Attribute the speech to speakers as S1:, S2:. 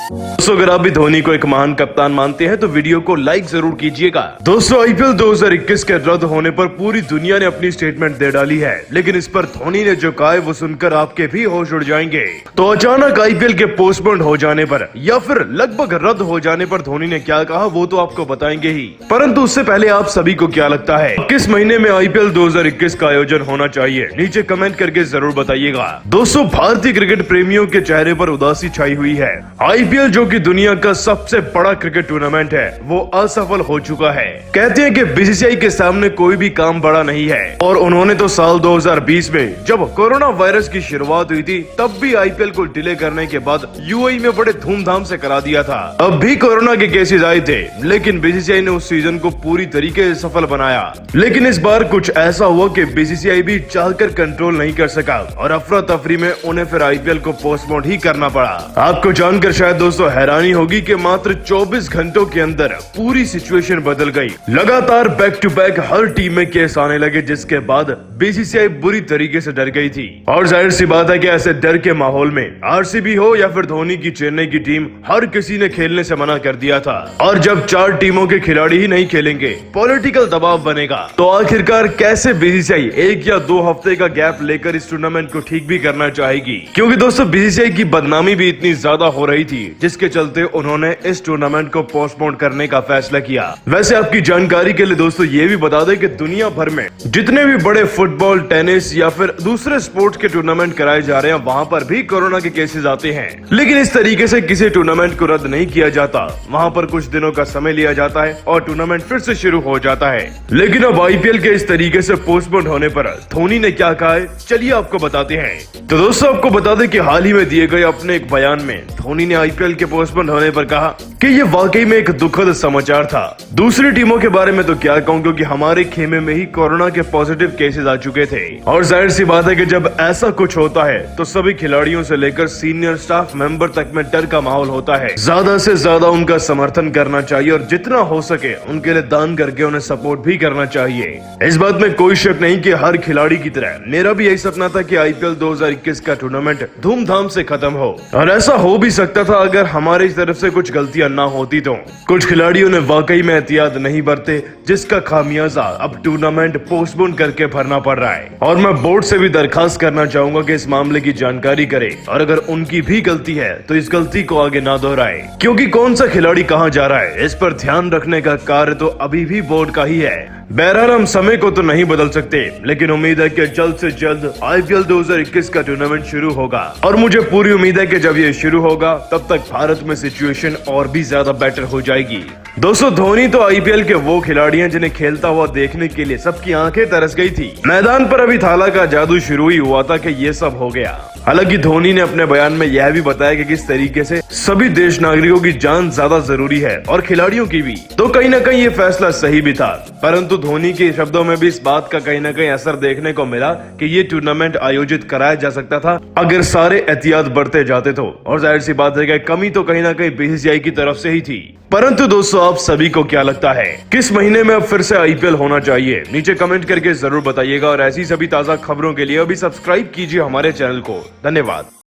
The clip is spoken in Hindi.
S1: दोस्तों अगर आप भी धोनी को एक महान कप्तान मानते हैं तो वीडियो को लाइक जरूर कीजिएगा। दोस्तों आईपीएल 2021 के रद्द होने पर पूरी दुनिया ने अपनी स्टेटमेंट दे डाली है, लेकिन इस पर धोनी ने जो कहा है वो सुनकर आपके भी होश उड़ जाएंगे। तो अचानक आईपीएल के पोस्टपोन हो जाने पर या फिर लगभग रद्द हो जाने पर धोनी ने क्या कहा वो तो आपको बताएंगे ही, परंतु उससे पहले आप सभी को क्या लगता है किस महीने में आईपीएल 2021 का आयोजन होना चाहिए, नीचे कमेंट करके जरूर बताइएगा। दोस्तों भारतीय क्रिकेट प्रेमियों के चेहरे पर उदासी छाई हुई है। आईपीएल जो कि दुनिया का सबसे बड़ा क्रिकेट टूर्नामेंट है वो असफल हो चुका है। कहते हैं कि बीसीसीआई के सामने कोई भी काम बड़ा नहीं है और उन्होंने तो साल 2020 में जब कोरोना वायरस की शुरुआत हुई थी तब भी आईपीएल को डिले करने के बाद यूएई में बड़े धूमधाम से करा दिया था। अब भी कोरोना के केसेस आए थे लेकिन बीसीसीआई ने उस सीजन को पूरी तरीके से सफल बनाया। लेकिन इस बार कुछ ऐसा हुआ कि बीसीसीआई भी चाहकर कंट्रोल नहीं कर सका और अफरा तफरी में उन्हें फिर आईपीएल को पोस्टपोन ही करना पड़ा। आपको जानकर शायद दोस्तों हैरानी होगी कि मात्र 24 घंटों के अंदर पूरी सिचुएशन बदल गई। लगातार बैक टू बैक हर टीम में केस आने लगे, जिसके बाद बीसीसीआई बुरी तरीके से डर गई थी। और जाहिर सी बात है कि ऐसे डर के माहौल में आरसीबी हो या फिर धोनी की चेन्नई की टीम, हर किसी ने खेलने से मना कर दिया था। और जब 4 टीमों के खिलाड़ी ही नहीं खेलेंगे, पॉलिटिकल दबाव बनेगा, तो आखिरकार कैसे बीसीसीआई 1 या 2 हफ्ते का गैप लेकर इस टूर्नामेंट को ठीक भी करना चाहेगी। क्योंकि दोस्तों बीसीसीआई की बदनामी भी इतनी ज्यादा हो रही थी जिसके चलते उन्होंने इस टूर्नामेंट को पोस्टपोन करने का फैसला किया। वैसे आपकी जानकारी के लिए दोस्तों ये भी बता दें कि दुनिया भर में जितने भी बड़े फुटबॉल, टेनिस या फिर दूसरे स्पोर्ट्स के टूर्नामेंट कराए जा रहे हैं वहाँ पर भी कोरोना के केसेस आते हैं, लेकिन इस तरीके से किसी टूर्नामेंट को रद्द नहीं किया जाता। वहाँ पर कुछ दिनों का समय लिया जाता है और टूर्नामेंट फिर से शुरू हो जाता है। लेकिन अब आईपीएल के इस तरीके से पोस्टपोन होने पर धोनी ने क्या कहा है चलिए आपको बताते हैं। तो दोस्तों आपको बता दें कि हाल ही में दिए गए अपने एक बयान में धोनी ने आईपीएल के पोस्टपोन होने पर कहा कि ये वाकई में एक दुखद समाचार था। दूसरी टीमों के बारे में तो क्या कहूं, क्योंकि हमारे खेमे में ही कोरोना के पॉजिटिव केसेस आ चुके थे और जाहिर सी बात है कि जब ऐसा कुछ होता है तो सभी खिलाड़ियों से लेकर सीनियर स्टाफ मेंबर तक में डर का माहौल होता है। ज्यादा से ज्यादा उनका समर्थन करना चाहिए और जितना हो सके उनके लिए दान करके उन्हें सपोर्ट भी करना चाहिए। इस बात में कोई शक नहीं कि हर खिलाड़ी की तरह मेरा भी यही सपना था कि आईपीएल 2021 का टूर्नामेंट धूमधाम से खत्म हो, और ऐसा हो भी सकता था अगर हमारी तरफ से कुछ गलतियां ना होती तो। कुछ खिलाड़ियों ने वाकई में एहतियात नहीं बरते, जिसका खामियाजा अब टूर्नामेंट पोस्टपोन करके भरना पड़ रहा है। और मैं बोर्ड से भी दरखास्त करना चाहूंगा कि इस मामले की जानकारी करे और अगर उनकी भी गलती है तो इस गलती को आगे ना दोहराए, क्योंकि कौन सा खिलाड़ी कहां जा रहा है इस पर ध्यान रखने का कार्य तो अभी भी बोर्ड का ही है। बहरहाल हम समय को तो नहीं बदल सकते, लेकिन उम्मीद है कि जल्द से जल्द आईपीएल 2021 का टूर्नामेंट शुरू होगा और मुझे पूरी उम्मीद है कि जब ये शुरू होगा तब तक भारत में सिचुएशन और भी ज्यादा बेटर हो जाएगी। दोस्तों धोनी तो आईपीएल के वो खिलाड़ी हैं जिन्हें खेलता हुआ देखने के लिए सबकी आंखें तरस गई थी। मैदान पर अभी थाला का जादू शुरू ही हुआ था कि ये सब हो गया। हालांकि धोनी ने अपने बयान में यह भी बताया कि किस तरीके से सभी देश नागरिकों की जान ज्यादा जरूरी है और खिलाड़ियों की भी, तो कहीं ना कहीं ये फैसला सही भी था। परंतु धोनी के शब्दों में भी इस बात का कहीं ना कहीं असर देखने को मिला कि ये टूर्नामेंट आयोजित कराया जा सकता था अगर सारे एहतियात बरते जाते तो। और जाहिर सी बात है कि कमी तो कहीं ना कहीं बीसीसीआई की तरफ से ही थी। परंतु दोस्तों आप सभी को क्या लगता है किस महीने में अब फिर से आईपीएल होना चाहिए, नीचे कमेंट करके जरूर बताइएगा। और ऐसी सभी ताजा खबरों के लिए अभी सब्सक्राइब कीजिए हमारे चैनल को। धन्यवाद।